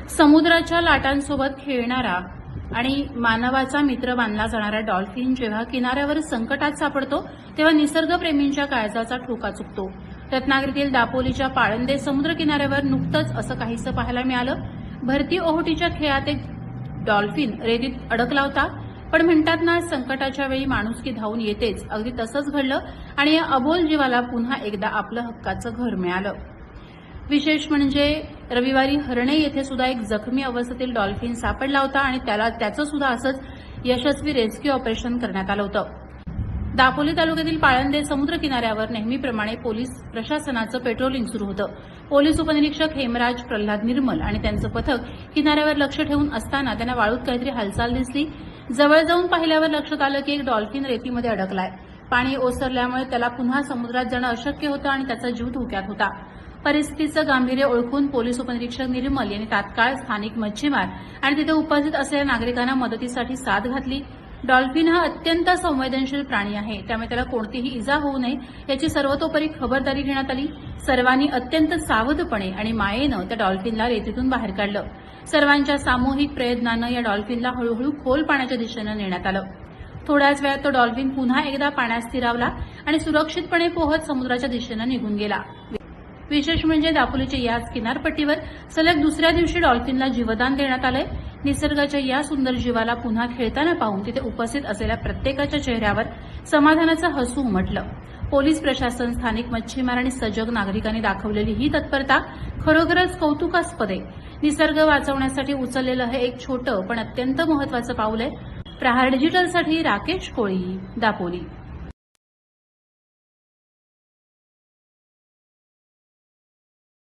समुद्राच्या लाटांसोबत खेळणारा आणि मानवाचा मित्र मानला जाणारा डॉल्फिन जेव्हा किनाऱ्यावर संकटात सापडतो तेव्हा निसर्गप्रेमींच्या काळजाचा ठोका चुकतो। रत्नागिरीतील दापोलीच्या पाळंदे समुद्र किनाऱ्यावर नुकतंच असं काहीसं पाहायला मिळालं। भरती ओहोटीच्या खेळात एक डॉल्फिन रेतीत अडकला होता, पण म्हणतात ना, संकटाच्या वेळी माणुसकी धावून येतेच। अगदी तसंच घडलं आणि या अबोल जीवाला पुन्हा एकदा आपलं हक्काचं घर मिळालं। विशेष म्हणजे रविवारी हर्णे येथे सुद्धा एक जखमी अवस्थेतील डॉल्फिन सापडला होता आणि त्याचं सुद्धा असंच यशस्वी रेस्क्यू ऑपरेशन करण्यात आलं होतं। दापोली तालुक्यातील पाळंदे समुद्र किनाऱ्यावर नेहमीप्रमाणे पोलीस प्रशासनाचं पेट्रोलिंग सुरू होतं। पोलीस उपनिरीक्षक हेमराज प्रल्हाद निर्मल आणि त्यांचं पथक किनाऱ्यावर लक्ष ठेवून असताना त्यांना वाळूत काहीतरी हालचाल दिसली। जवळ जाऊन पाहिल्यावर लक्षात आलं की एक डॉल्फिन रेतीमध्ये अडकलाय। पाणी ओसरल्यामुळे त्याला पुन्हा समुद्रात जाणं अशक्य होतं आणि त्याचा जीव धोक्यात होता। परिस्थितीचं गांभीर्य ओळखून पोलीस उपनिरीक्षक निर्मल यांनी तात्काळ स्थानिक मच्छीमार आणि तिथे उपस्थित असलेल्या नागरिकांना मदतीसाठी साथ घातली। डॉल्फिन हा अत्यंत संवेदनशील प्राणी आहे, त्यामुळे त्याला कोणतीही इजा होऊ नये याची सर्वतोपरी खबरदारी घेण्यात आली। सर्वांनी अत्यंत सावधपणे आणि मायेनं त्या डॉल्फिनला रेतीतून बाहेर काढलं। सर्वांच्या सामूहिक प्रयत्नानं या डॉल्फिनला हळूहळू खोल पाण्याच्या दिशेनं नेण्यात आलं। थोड्याच वेळात तो डॉल्फिन पुन्हा एकदा पाण्यात स्थिरावला आणि सुरक्षितपणे पोहत समुद्राच्या दिशेनं निघून गेला। विशेष म्हणजे दापोलीच्या याच किनारपट्टीवर सलग दुसऱ्या दिवशी डॉल्फिनला जीवदान देण्यात आलंय। निसर्गाच्या या सुंदर जीवाला पुन्हा खेळताना पाहून तिथे उपस्थित असलेल्या प्रत्येकाच्या चेहऱ्यावर समाधानाचं हसू उमटलं। पोलीस प्रशासन, स्थानिक मच्छीमार आणि सजग नागरिकांनी दाखवलेली ही तत्परता खरोखरच कौतुकास्पद आहे। निसर्ग वाचवण्यासाठी उचललेलं हे एक छोटं पण अत्यंत महत्त्वाचं पाऊल आहे। प्रहार डिजिटलसाठी राकेश कोळी, दापोली।